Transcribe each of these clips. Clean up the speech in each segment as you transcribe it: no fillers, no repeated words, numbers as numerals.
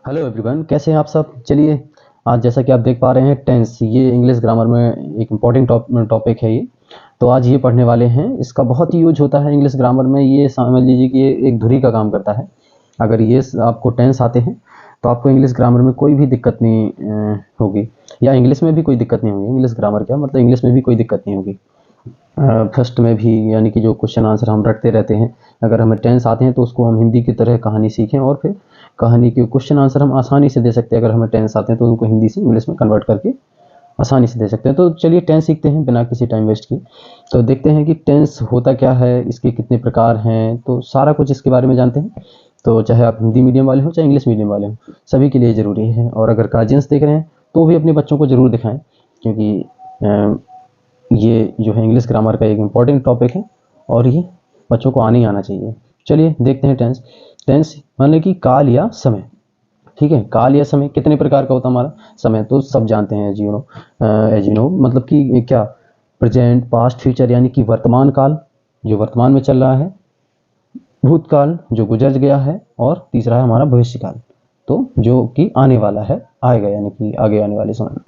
Hello everyone, कैसे हैं आप सब। चलिए, आज जैसा कि आप देख पा रहे हैं टेंस, ये इंग्लिश ग्रामर में एक इम्पॉर्टेंट टॉपिक है ये। तो आज ये पढ़ने वाले हैं। इसका बहुत ही यूज होता है इंग्लिश ग्रामर में। ये समझ लीजिए कि ये एक धुरी का काम करता है। अगर ये आपको टेंस आते हैं तो आपको इंग्लिश ग्रामर में कोई भी दिक्कत नहीं होगी, या इंग्लिश में भी कोई दिक्कत नहीं होगी। इंग्लिश ग्रामर क्या मतलब, इंग्लिश में भी कोई दिक्कत नहीं होगी। फर्स्ट में भी, यानी कि जो क्वेश्चन आंसर हम रटते रहते हैं, अगर हमें टेंस आते हैं तो उसको हम हिंदी की तरह कहानी सीखें, और फिर कहानी के क्वेश्चन आंसर हम आसानी से दे सकते हैं। अगर हमें टेंस आते हैं तो उनको हिंदी से इंग्लिश में कन्वर्ट करके आसानी से दे सकते हैं। तो चलिए टेंस सीखते हैं बिना किसी टाइम वेस्ट किए। तो देखते हैं कि टेंस होता क्या है, इसके कितने प्रकार हैं, तो सारा कुछ इसके बारे में जानते हैं। तो चाहे आप हिंदी मीडियम वाले हो चाहे इंग्लिश मीडियम वाले हो, सभी के लिए ज़रूरी है। और अगर गार्जियंस देख रहे हैं तो भी अपने बच्चों को ज़रूर दिखाएं, क्योंकि ये जो है इंग्लिश ग्रामर का एक इम्पॉर्टेंट टॉपिक है और ये बच्चों को आने ही आना चाहिए। चलिए देखते हैं टेंस। टेंस मतलब कि काल या समय। ठीक है, काल या समय कितने प्रकार का होता है हमारा। समय तो सब जानते हैं, एज यू नो मतलब कि क्या, प्रेजेंट, पास्ट, फ्यूचर, यानी कि वर्तमान काल जो वर्तमान में चल रहा है, भूतकाल जो गुजर गया है, और तीसरा है हमारा भविष्य काल, तो जो कि आने वाला है, आएगा, यानी कि आगे आने वाले समय में।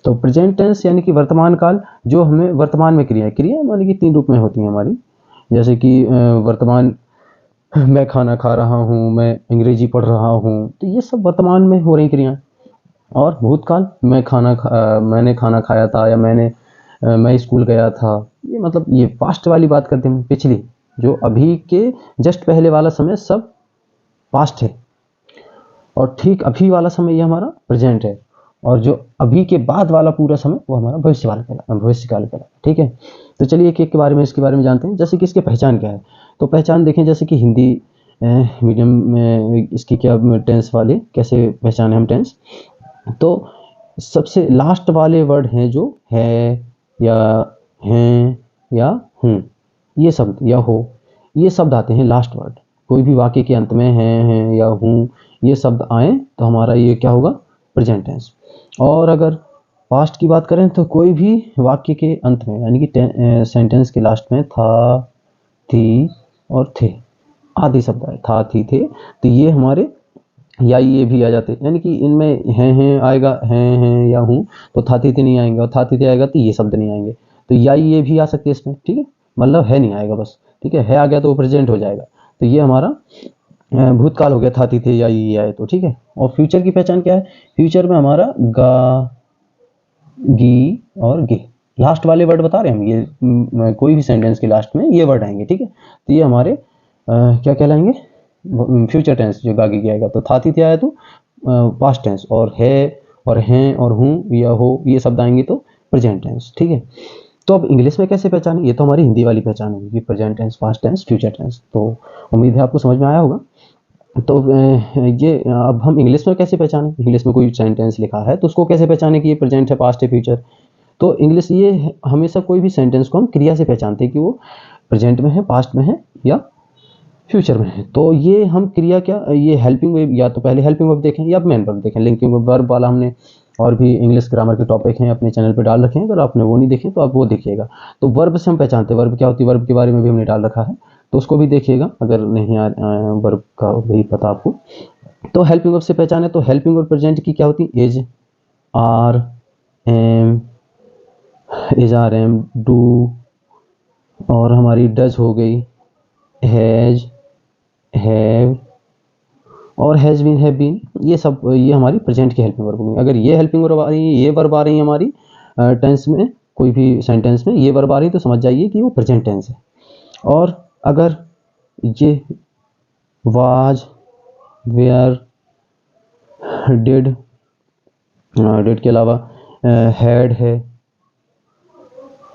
तो प्रेजेंट टेंस यानी कि वर्तमान काल, जो हमें वर्तमान में क्रिया मानी कि 3 रूप में होती हैं हमारी। जैसे कि वर्तमान, मैं खाना खा रहा हूँ, मैं अंग्रेजी पढ़ रहा हूँ, तो ये सब वर्तमान में हो रही क्रियाएं। और भूतकाल, मैंने खाना खाया था, या मैं स्कूल गया था। ये मतलब ये पास्ट वाली बात करते हैं, पिछली, जो अभी के जस्ट पहले वाला समय सब पास्ट है, और ठीक अभी वाला समय ये हमारा प्रेजेंट है, और जो अभी के बाद वाला पूरा समय वो हमारा भविष्य काल कहलाता। ठीक है, तो चलिए एक एक के बारे में, इसके बारे में जानते हैं। जैसे कि इसकी पहचान क्या है, तो पहचान देखें। जैसे कि हिंदी मीडियम में इसकी क्या टेंस वाले कैसे पहचाने हम टेंस, तो सबसे लास्ट वाले वर्ड हैं जो है, या हैं, या हूँ, ये शब्द, या हो, ये शब्द आते हैं लास्ट वर्ड। कोई भी वाक्य के अंत में हैं या हूँ ये शब्द आए तो हमारा ये क्या होगा, प्रेजेंट टेंस। और अगर पास्ट की बात करें तो कोई भी वाक्य के अंत में, यानी कि सेंटेंस के लास्ट में था, थी और थे आदि शब्द आए, था, थी, थे, तो ये हमारे, या ये भी आ जाते, यानी कि इनमें हैं आएगा, हैं या हूँ, तो था, थी, थे नहीं आएंगे, और था, थी, थे आएगा तो ये शब्द नहीं आएंगे। तो या ये भी आ सकते हैं इसमें। ठीक है, मतलब है नहीं आएगा बस। ठीक है आ गया तो वो प्रेजेंट हो जाएगा। तो ये हमारा भूतकाल हो गया, था, थी, थे या ये आए तो। ठीक है, और फ्यूचर की पहचान क्या है। फ्यूचर में हमारा गा, गी और गे, लास्ट वाले वर्ड बता रहे हैं हम। ये कोई भी सेंटेंस के लास्ट में ये वर्ड आएंगे। ठीक है, तो ये हमारे क्या कहलाएंगे, फ्यूचर टेंस। जो गा, गी, गे आएगा तो था, थी, थे आया तो पास्ट टेंस, और है और हैं और हूँ या हो ये शब्द आएंगे तो प्रेजेंट टेंस। ठीक है, तो अब इंग्लिश में कैसे पहचानें, ये तो हमारी हिंदी वाली पहचान होगी कि present tense, past tense, future tense. तो उम्मीद है आपको समझ में आया होगा। तो ये अब हम इंग्लिश में कैसे पहचानें। इंग्लिश में कोई सेंटेंस लिखा है तो उसको कैसे पहचानें कि ये प्रेजेंट है, पास्ट है, फ्यूचर। तो इंग्लिश ये हमेशा कोई भी सेंटेंस को हम क्रिया से पहचानते हैं कि वो प्रेजेंट में है, पास्ट में है, या फ्यूचर में है। तो ये हम क्रिया क्या, ये हेल्पिंग वर्ब, या तो पहले हेल्पिंग वर्ब देखें या मेन वर्ब देखें। लिंकिंग वर्ब वाला हमने और भी इंग्लिश ग्रामर के टॉपिक हैं अपने चैनल पे डाल रखे हैं, अगर आपने वो नहीं देखे तो आप वो देखिएगा। तो वर्ब से हम पहचानते हैं, वर्ब क्या होती है, वर्ब के बारे में भी हमने डाल रखा है, तो उसको भी देखिएगा अगर नहीं वर्ब का भी पता आपको। तो हेल्पिंग वर्ब से पहचाने, तो हेल्पिंग वर्ब प्रेजेंट की क्या होती है, इज, आर, एम, डू, और हमारी डज हो गई, हैज, हैव, और हैज बीन, हैव बीन, ये सब ये हमारी प्रेजेंट की हेल्पिंग वर्ब होंगी। अगर ये हेल्पिंग वर्ब आ रही है, ये वर्ब आ रही है हमारी टेंस में, कोई भी सेंटेंस में ये वर्ब आ रही है तो समझ जाइए कि वो प्रेजेंट टेंस है। और अगर ये वाज, वेयर, डिड, डिड के अलावा हैड है,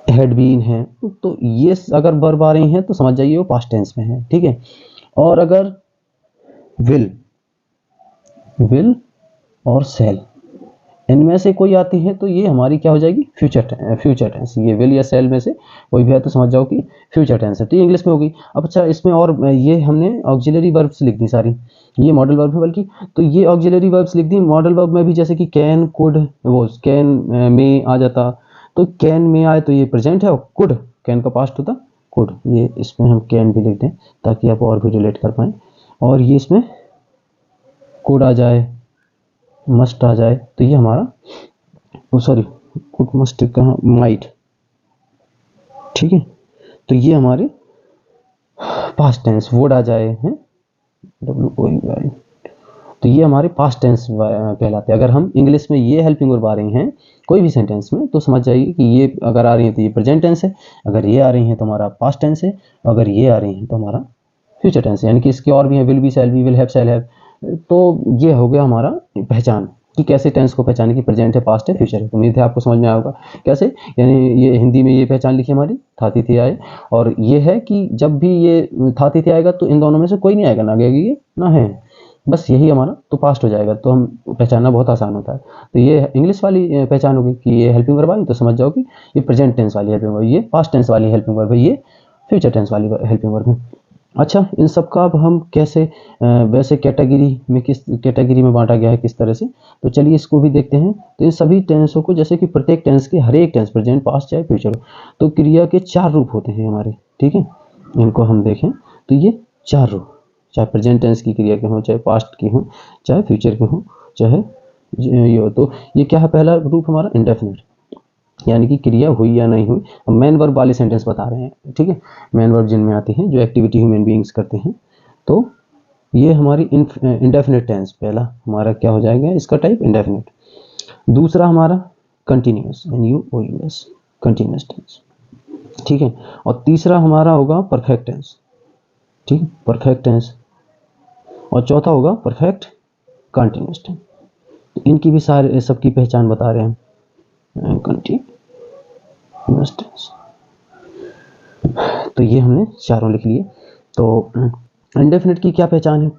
हैड बीन है, तो ये अगर वर्ब आ रही हैं तो समझ जाइए वो पास्ट टेंस में है। ठीक है, और अगर विल और सेल, इनमें से कोई आती है तो ये हमारी क्या हो जाएगी, फ्यूचर टेंस। ये विल या सेल में से कोई भी है तो समझ जाओ कि फ्यूचर टेंस है। तो ये इंग्लिश में होगी। अब अच्छा, इसमें और ये हमने ऑक्सिलरी वर्ब्स लिख दी सारी, ये मॉडल वर्ब है बल्कि। तो ये ऑक्सिलरी वर्ब्स लिख दी मॉडल वर्ब में भी, जैसे कि कैन, कुड, वो कैन में आ जाता, तो कैन में आए तो ये प्रेजेंट है, और कुड कैन का पास्ट होता कुड, ये इसमें हम कैन भी लिख दें ताकि आप और भी रिलेट कर पाएँ। और ये इसमें कुड आ जाए, मस्ट आ जाए तो ये हमारा सॉरी कुड मस्ट कहाँ माइट, ठीक है। तो ये हमारे पास्ट टेंस। वुड आ जाए हैं WOUD, तो ये हमारे पास्ट टेंस कहलाते हैं। अगर हम इंग्लिश में ये हेल्पिंग वर्ब आ रही हैं कोई भी सेंटेंस में तो समझ जाइए कि ये अगर आ रही है तो ये प्रेजेंट टेंस है, अगर ये आ रही हैं तो हमारा पास्ट टेंस है, अगर ये आ रही हैं तो हमारा फ्यूचर टेंस है। यानी कि इसके और भी है, will be, shall be, will have, shall have. तो ये हो गया हमारा पहचान कि कैसे टेंस को पहचाने की, प्रेजेंट है, पास्ट है, फ्यूचर है। तो उम्मीद है आपको समझ में आया होगा कैसे। यानी ये हिंदी में ये पहचान लिखी हमारी था तिथि आए, और ये है कि जब भी ये था तिथि आएगा तो इन दोनों में से कोई नहीं आएगा, ना आएगी ना है, बस यही हमारा तो पास्ट हो जाएगा, तो हम पहचानना बहुत आसान होता है। तो ये इंग्लिश वाली पहचान होगी कि ये हेल्पिंग वर्ब आई तो समझ जाओ कि ये प्रेजेंट टेंस वाली हेल्पिंग वर्ब, ये पास्ट टेंस वाली हेल्पिंग वर्ब है, ये फ्यूचर टेंस वाली हेल्पिंग वर्ब है। अच्छा, इन सब का अब हम कैसे वैसे कैटेगरी में, किस कैटेगरी में बांटा गया है किस तरह से, तो चलिए इसको भी देखते हैं। तो इन सभी टेंसों को, जैसे कि प्रत्येक टेंस के हर एक टेंस प्रेजेंट, पास्ट चाहे फ्यूचर हो, तो क्रिया के 4 रूप होते हैं हमारे, ठीक है। इनको हम देखें तो ये 4 रूप, चाहे प्रेजेंट टेंस की क्रिया के हों, चाहे पास्ट की हों, चाहे फ्यूचर के हों, चाहे ये हो। तो ये क्या है, पहला रूप हमारा इंडेफिनिट, यानी कि क्रिया हुई या नहीं हुई। हम मेन वर्ब वाले सेंटेंस बता रहे हैं, ठीक है। मेन वर्ब जिनमें आते हैं, जो एक्टिविटी ह्यूमन बीइंग्स करते हैं, तो ये हमारी इंडेफिनिट टेंस पहला हमारा क्या हो जाएगा, इसका टाइप इंडेफिनिट। दूसरा हमारा कंटिन्यूअस, NUOUS, कंटिन्यूअस टेंस, ठीक है। और तीसरा हमारा होगा परफेक्ट टेंस, ठीक, परफेक्ट टेंस। और चौथा होगा परफेक्ट कंटिन्यूअस टेंस। इनकी भी सारे सबकी पहचान बता रहे हैं, कंटिन्यूअस टेंस। तो ये हमने चारों लिख लिए। तो इंडेफिनिट की क्या पहचान है,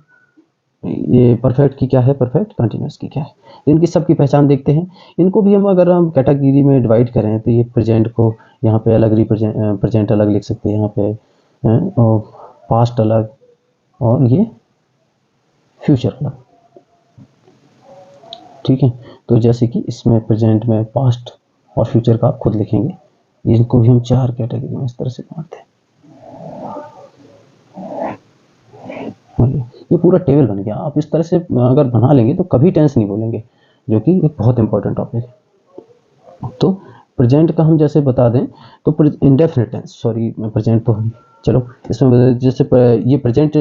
ये परफेक्ट की क्या है, परफेक्ट कंटिन्यूअस की क्या है, इनकी सबकी पहचान देखते हैं। इनको भी हम अगर हम कैटेगरी में डिवाइड करें तो ये प्रेजेंट को यहाँ पे अलग प्रेजेंट अलग लिख सकते हैं यहाँ पे, और पास्ट अलग, और ये फ्यूचर अलग, ठीक है। तो जैसे कि इसमें प्रेजेंट में पास्ट और फ्यूचर का आप खुद लिखेंगे, इनको भी हम 4 कैटेगरी में इस तरह से बांटते हैं। ये पूरा टेबल बन गया। आप इस तरह से अगर बना लेंगे तो कभी टेंस नहीं बोलेंगे, जो कि एक बहुत इंपॉर्टेंट टॉपिक है। तो प्रेजेंट का हम जैसे बता दें तो इंडेफिनिट टेंस, सॉरी प्रेजेंट तो चलो इसमें जैसे ये प्रेजेंट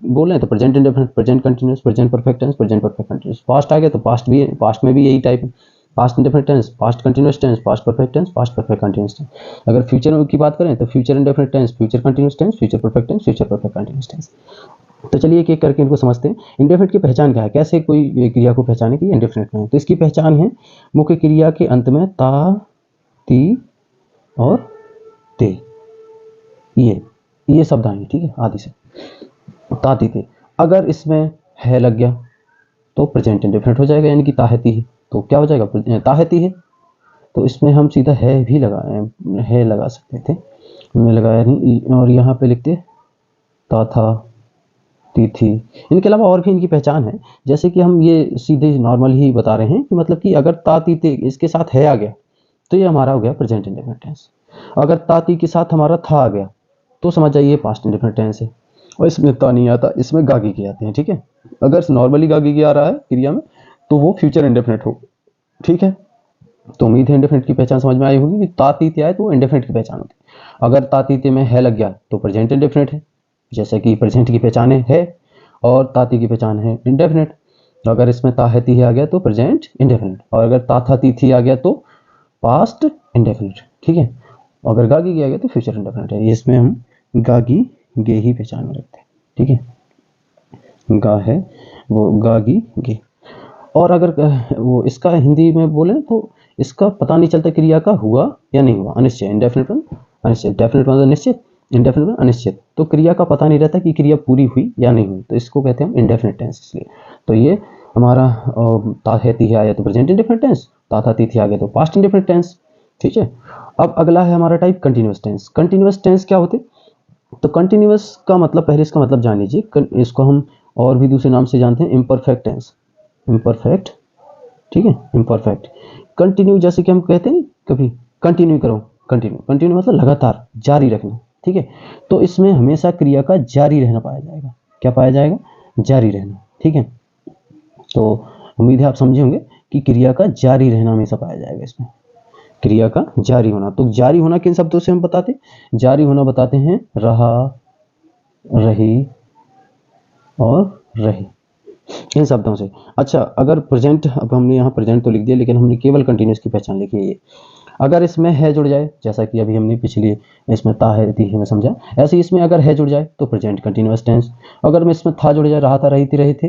बोले तो present indefinite, present continuous, present perfect tense, present perfect continuous. Past आ गया तो पास्ट भी, पास्ट में भी यही टाइप है, past indefinite tense, past continuous tense, past perfect tense, past perfect continuous tense. अगर फ्यूचर की बात करें तो future indefinite tense, future continuous tense, future perfect tense, future perfect continuous tense. तो चलिए एक एक करके इनको समझते हैं। इंडेफिनिट की पहचान क्या है, कैसे कोई क्रिया को पहचाने की इंडेफिनिट में है। तो इसकी पहचान है मुख्य क्रिया के अंत में ता, ती और ते, ये शब्द आएंगे, ठीक है, आदि से ता, ती, ते। अगर इसमें है लग गया तो प्रेजेंट इंडेफिनिट हो जाएगा, यानी कि ताहती है, तो क्या हो जाएगा, ताहती है। तो इसमें हम सीधा है भी लगा सकते थे, हमने लगाया नहीं, और यहाँ पे लिखते ता, था, ती, थी। इनके अलावा और भी इनकी पहचान है, जैसे कि हम ये सीधे नॉर्मल ही बता रहे हैं कि मतलब कि अगर ता, ती, ते इसके साथ है आ गया तो ये हमारा हो गया प्रेजेंट इंडेफिनिट टेंस। अगर ता, ती के साथ हमारा था आ गया तो समझ जाइए पास्ट इंडेफिनिट टेंस है। और इसमें ता नहीं आता, इसमें गागी के आते हैं, ठीक है। अगर नॉर्मली गागी के आ रहा है क्रिया में तो वो फ्यूचर इंडेफिनिट हो, ठीक है। तो उम्मीद है इंडेफिनिट की पहचान समझ में आई होगी कि ता, ती, ते आए तो वो इंडेफिनिट की पहचान होती है। अगर ता, ती, ते में है लग गया तो प्रेजेंट इंडेफिनिट है, जैसे कि प्रेजेंट की पहचान है और ताती की पहचान है इंडेफिनिट। अगर इसमें ता, है, ती है आ गया तो प्रेजेंट इंडेफिनिट, और अगर ता, था, ती, थी आ गया तो पास्ट इंडेफिनिट, ठीक है। अगर गागी गे आ गया तो फ्यूचर इंडेफिनिट है। इसमें हम गागी गे ही पहचान में रखते हैं, ठीक है। गा है वो गागी गे। और अगर वो इसका हिंदी में बोले तो इसका पता नहीं चलता क्रिया का हुआ या नहीं हुआ, अनिश्चय, इंडेफिनिट अनिश्चित, डेफिनिट मतलब निश्चित, इंडेफिनिट में अनिश्चित। तो क्रिया का पता नहीं रहता कि क्रिया पूरी हुई या नहीं हुई, तो इसको कहते हैं हम इंडेफिनिट टेंस। इसलिए तो ये हमारा ता, है, ती है आया तो प्रेजेंट इंडेफिनिट टेंस, ता, था, ती, थी आ गया तो पास्ट इंडेफिनिट टेंस, ठीक है। अब अगला है हमारा type continuous tense. Continuous tense क्या होते, तो कंटिन्यूअस का मतलब, पहले इसका मतलब जान लीजिए। इसको हम और भी दूसरे नाम से जानते हैं, इम्परफेक्ट टेंस, इम्परफेक्ट, ठीक है, इम्परफेक्ट। कंटिन्यू, जैसे कि हम कहते हैं कभी कंटिन्यू करो, कंटिन्यू मतलब लगातार, जारी रखना, ठीक है। तो इसमें हमेशा क्रिया का जारी रहना पाया जाएगा। क्या पाया जाएगा, जारी रहना, ठीक है। तो उम्मीद है आप समझे होंगे कि क्रिया का जारी रहना हमेशा पाया जाएगा इसमें, क्रिया का जारी होना। तो जारी होना किन शब्दों से हम बताते हैं? जारी होना बताते हैं रहा, रही और रही, इन शब्दों से। अच्छा, अगर प्रेजेंट, अब हमने यहाँ प्रेजेंट तो लिख दिया, लेकिन हमने केवल कंटिन्यूस की पहचान लिखी है ये। अगर इसमें है जुड़ जाए, जैसा कि अभी हमने पिछली इसमें ता है थी में समझा, ऐसे इसमें अगर है जुड़ जाए तो प्रेजेंट कंटिन्यूअस टेंस। अगर इसमें था जुड़ जाए, रहा था रही थी रहे थे,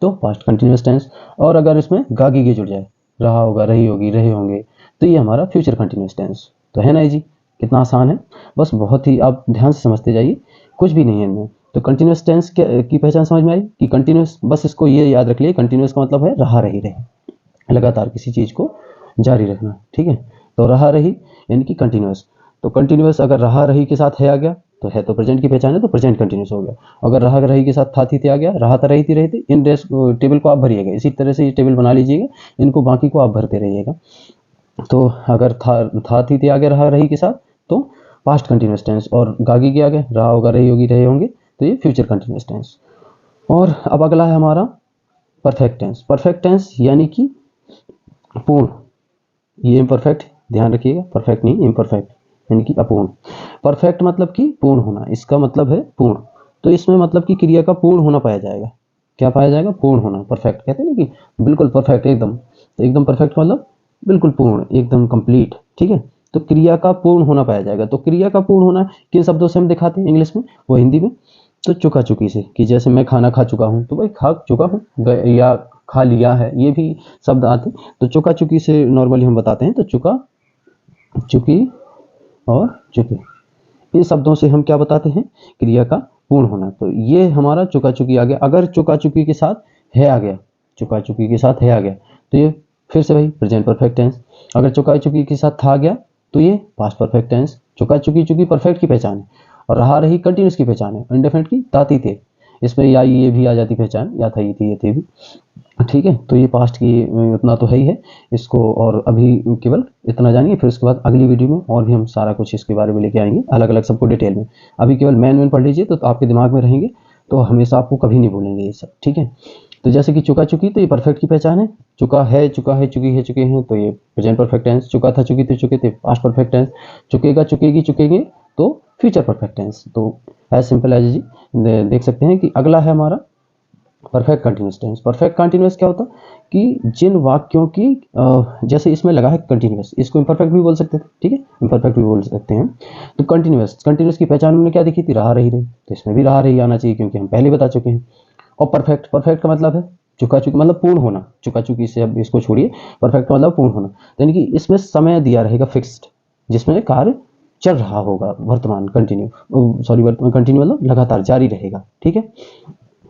तो पास्ट कंटिन्यूअस टेंस। और अगर इसमें गागी के जुड़ जाए, रहा होगा, रही होगी, रहे होंगे, तो ये हमारा फ्यूचर कंटिन्यूअस टेंस। तो है ना जी, कितना आसान है, बस बहुत ही आप ध्यान से समझते जाइए, कुछ भी नहीं है इनमें। तो कंटिन्यूअस टेंस की पहचान समझ में आई कि कंटिन्यूअस, बस इसको ये याद रख लिए, कंटिन्यूअस का मतलब है रहा रही रहे, लगातार किसी चीज को जारी रखना, ठीक है। तो रहा रही यानी कि कंटिन्यूअस। तो कंटिन्यूअस अगर रहा रही के साथ है आ गया तो है तो प्रेजेंट की पहचान है, तो प्रेजेंट कंटिन्यूअस हो गया। अगर रहा रही के साथ था थी थे आ गया, रहा था रही थी रहे थे, इन टेबल को आप भरिएगा, इसी तरह से ये टेबल बना लीजिएगा, इनको बाकी को आप भरते रहिएगा। तो अगर था थी थे आ गया रहा रही के साथ, तो पास्ट कंटिन्यूअस टेंस, और गागी के आगे रहा होगा, रही होगी, रहे होंगे, तो ये फ्यूचर कंटिन्यूअस टेंस। और अब अगला है हमारा परफेक्ट टेंस। परफेक्ट टेंस यानी कि पूर्ण, ये इम्परफेक्ट ध्यान रखिएगा, परफेक्ट नहीं, इम्परफेक्ट यानी कि अपूर्ण। परफेक्ट मतलब कि पूर्ण होना, इसका मतलब है पूर्ण। तो इसमें मतलब कि क्रिया का पूर्ण होना पाया जाएगा। क्या पाया जाएगा? पूर्ण होना। परफेक्ट कहते हैं ना कि बिल्कुल परफेक्ट, एकदम, तो एकदम परफेक्ट मतलब बिल्कुल पूर्ण, एकदम कंप्लीट, ठीक है। तो क्रिया का पूर्ण होना पाया जाएगा। तो क्रिया का पूर्ण होना किन शब्दों से हम दिखाते हैं इंग्लिश में, वो हिंदी में, तो चुका चुकी से, कि जैसे मैं खाना खा चुका हूँ, तो भाई खा चुका हूँ, या खा लिया है, ये भी शब्द आते। तो चुका चुकी से नॉर्मली हम बताते हैं, तो चुका, चुकी और चुके, इन शब्दों से हम क्या बताते हैं? क्रिया का पूर्ण होना। तो ये हमारा चुका चुकी आ गया। अगर चुका चुकी के साथ है आ गया, चुका चुकी के साथ है आ गया, तो ये फिर से भाई प्रेजेंट परफेक्ट टेंस। अगर चुका चुकी के साथ था आ गया, तो ये पास्ट परफेक्ट टेंस। चुका चुकी चुकी परफेक्ट की पहचान है, और रहा रही कंटिन्यूस की पहचान है, इंडेफिनिट की ताती थे, इसमें या ये भी आ जाती पहचान, या था, ये थी, ये थे भी, ठीक है। तो ये पास्ट की उतना तो है ही है इसको, और अभी केवल इतना जानिए, फिर उसके बाद अगली वीडियो में और भी हम सारा कुछ इसके बारे में लेके आएंगे, अलग अलग सबको डिटेल में। अभी केवल मेन पढ़ लीजिए, तो आपके दिमाग में रहेंगे, तो हमेशा आपको कभी नहीं भूलेंगे ये सब, ठीक है। तो जैसे कि चुका चुकी, तो ये परफेक्ट की पहचान है। चुका है, चुका है, चुकी है, चुके हैं, तो ये प्रेजेंट परफेक्ट टेंस। चुका था, चुकी थी, चुके थे, पास्ट परफेक्ट टेंस। चुकेगा, चुकेगी, चुकेंगे, तो फ्यूचर परफेक्ट टेंस। तो एज सिंपल एज जी देख सकते हैं कि अगला है हमारा perfect continuous tense. Perfect continuous क्या होता है कि जिन वाक्यों की जैसे इसमें लगा है कंटिन्यूस, इसको इम्परफेक्ट भी बोल सकते थे, ठीक है, इम्परफेक्ट भी बोल सकते हैं। तो कंटिन्यूस, कंटिन्यूस की पहचान हमने क्या देखी थी? रहा रही रही, तो इसमें भी रहा रही आना चाहिए, क्योंकि हम पहले बता चुके हैं। और परफेक्ट, परफेक्ट का मतलब है चुका चुकी, मतलब पूर्ण होना। चुका चुकी से अब इसको छोड़िए, परफेक्ट का मतलब पूर्ण होना, यानी कि इसमें समय दिया रहेगा फिक्स्ड, जिसमें कार्य चल रहा होगा, वर्तमान कंटिन्यू, सॉरी वर्तमान कंटिन्यू मतलब लगातार जारी रहेगा, ठीक है।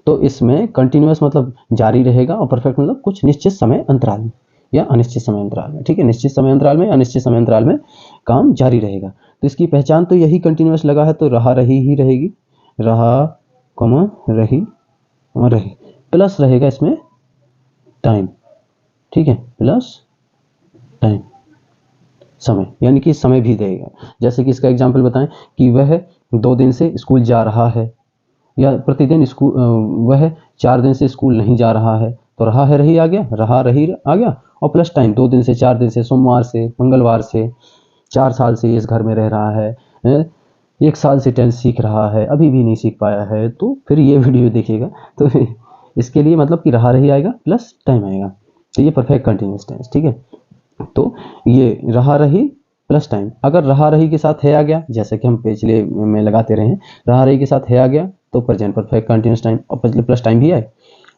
तो इसमें कंटिन्यूअस मतलब जारी रहेगा, और परफेक्ट मतलब कुछ निश्चित समय अंतराल में या अनिश्चित समय अंतराल में, ठीक है। निश्चित समय अंतराल में, अनिश्चित समय अंतराल में काम जारी रहेगा। तो इसकी पहचान तो यही कंटिन्यूअस लगा है, तो रहा रही ही रहेगी, रहा रही रही, प्लस रहेगा इसमें टाइम, ठीक है, प्लस टाइम, समय, यानी कि समय भी देगा। जैसे कि इसका एग्जाम्पल बताएं कि वह 2 दिन से स्कूल जा रहा है, या प्रतिदिन स्कूल, वह 4 दिन से स्कूल नहीं जा रहा है, तो रहा है रही आ गया, रहा रही आ गया, और प्लस टाइम, 2 दिन से, 4 दिन से, सोमवार से, मंगलवार से, 4 साल से इस घर में रह रहा है, 1 साल से टेंस सीख रहा है, अभी भी नहीं सीख पाया है, तो फिर ये वीडियो देखिएगा। तो इसके लिए मतलब कि रहा रही आएगा प्लस टाइम आएगा, तो ये परफेक्ट कंटिन्यूअस टेंस, ठीक है। तो ये रहा रही प्लस टाइम। अगर रहा रही के साथ है आ गया, जैसे कि हम पिछले में लगाते रहे हैं, रहा रही के साथ है आ गया, तो प्रेजेंट परफेक्ट कंटिन्यूअस टाइम, और प्लस टाइम भी आए।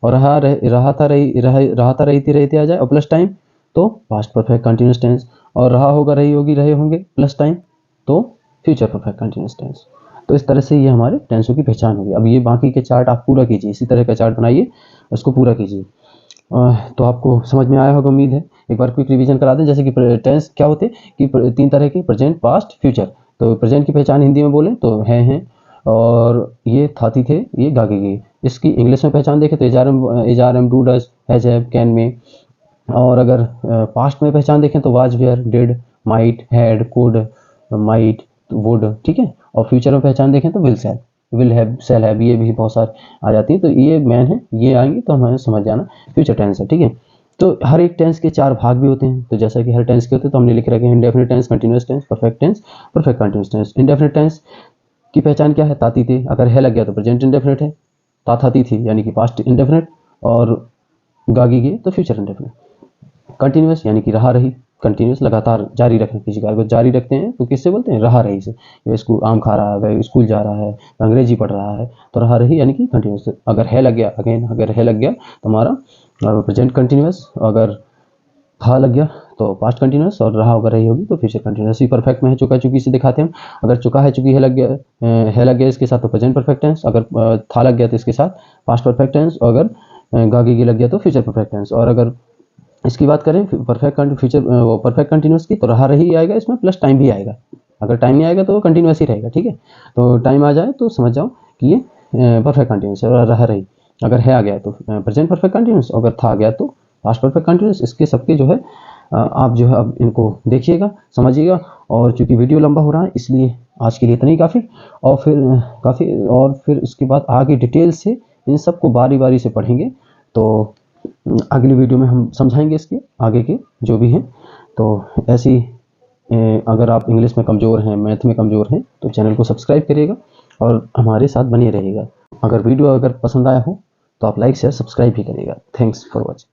और रहा था रही थी रहे थे आ जाए, और प्लस टाइम, तो पास्ट परफेक्ट कंटिन्यूअस टेंस। और रहा होगा, रही होगी, रहे होंगे, प्लस टाइम, तो फ्यूचर परफेक्ट कंटिन्यूअस टेंस। तो इस तरह से ये हमारे टेंसों की पहचान होगी। अब ये बाकी के चार्ट आप पूरा कीजिए, इसी तरह का चार्ट बनाइए, उसको पूरा कीजिए, तो आपको समझ में आया होगा, उम्मीद है। एक बार क्विक रिवीजन करा दें, जैसे कि टेंस क्या होते हैं कि 3 तरह के, प्रेजेंट, पास्ट, फ्यूचर। तो प्रेजेंट की पहचान हिंदी में बोले तो हैं, और ये थाती थे, ये गागे गए। इसकी इंग्लिश में पहचान देखें तो is are am, do, does, has, have, can, में। और अगर पास्ट में पहचान देखें तो was, were, did, might, had, could, might, would, ठीक है। और फ्यूचर में पहचान देखें तो will, shall, will have, shall have, ये भी बहुत सारे आ जाती है। तो ये मेन है, ये आएंगे तो हमें समझ जाना फ्यूचर टेंस है, ठीक है। तो हर एक टेंस के 4 भाग भी होते हैं। तो जैसा कि हर टेंस के होते हैं तो हमने लिख रखे हैं indefinite tense, continuous tense, perfect tense, perfect continuous tense. Indefinite tense की पहचान क्या है? ताती थे, अगर है लग गया तो प्रेजेंट इंडेफिनिट है। ताथाती थी यानी कि पास्ट इंडेफिनिट, और गागी गए तो फ्यूचर इंडेफिनिट। कंटीन्यूअस यानी कि रहा रही, कंटीन्यूअस लगातार जारी रखना, किसी कार्य को जारी रखते हैं तो किससे बोलते हैं? रहा रही से। वह स्कूल आम खा रहा है, वह स्कूल जा रहा है, अंग्रेजी पढ़ रहा है, तो रहा रही यानी कि कंटीन्यूअस। अगर है लग गया, अगेन अगर है लग गया तो हमारा प्रेजेंट कंटीन्यूअस, अगर था लग गया तो पास्ट कंटीन्यूअस, और रहा अगर रही होगी तो फ्यूचर कंटीन्यूअस। परफेक्ट में है चुका चुकी से दिखाते हैं हम। अगर चुका है चुकी है लग गया इसके साथ तो प्रेजेंट परफेक्ट टेंस, अगर था लग गया तो इसके साथ पास्ट परफेक्ट टेंस, और अगर गागी लग गया तो फ्यूचर परफेक्ट टेंस। और अगर इसकी बात करें परफेक्ट कंटीन्यूअस की, तो रहा रही आएगा इसमें, प्लस टाइम भी आएगा। अगर टाइम नहीं आएगा तो कंटीन्यूअस ही रहेगा, ठीक है। तो टाइम आ जाए तो समझ जाओ कि ये परफेक्ट कंटीन्यूअस है। और रहा रही अगर है आ गया तो प्रेजेंट परफेक्ट कंटीन्यूअस, अगर था आ गया तो पास्ट परफेक्ट कंटीन्यूअस। इसके सबके जो है आप जो है अब इनको देखिएगा, समझिएगा। और चूंकि वीडियो लंबा हो रहा है इसलिए आज के लिए इतना ही काफ़ी। और फिर उसके बाद आगे डिटेल से इन सबको बारी बारी से पढ़ेंगे। तो अगली वीडियो में हम समझाएंगे इसके आगे के जो भी हैं। तो ऐसी अगर आप इंग्लिश में कमज़ोर हैं, मैथ में कमज़ोर हैं, तो चैनल को सब्सक्राइब करिएगा और हमारे साथ बने रहिएगा। अगर वीडियो पसंद आया हो तो आप लाइक शेयर सब्सक्राइब भी करिएगा। Thanks for watching.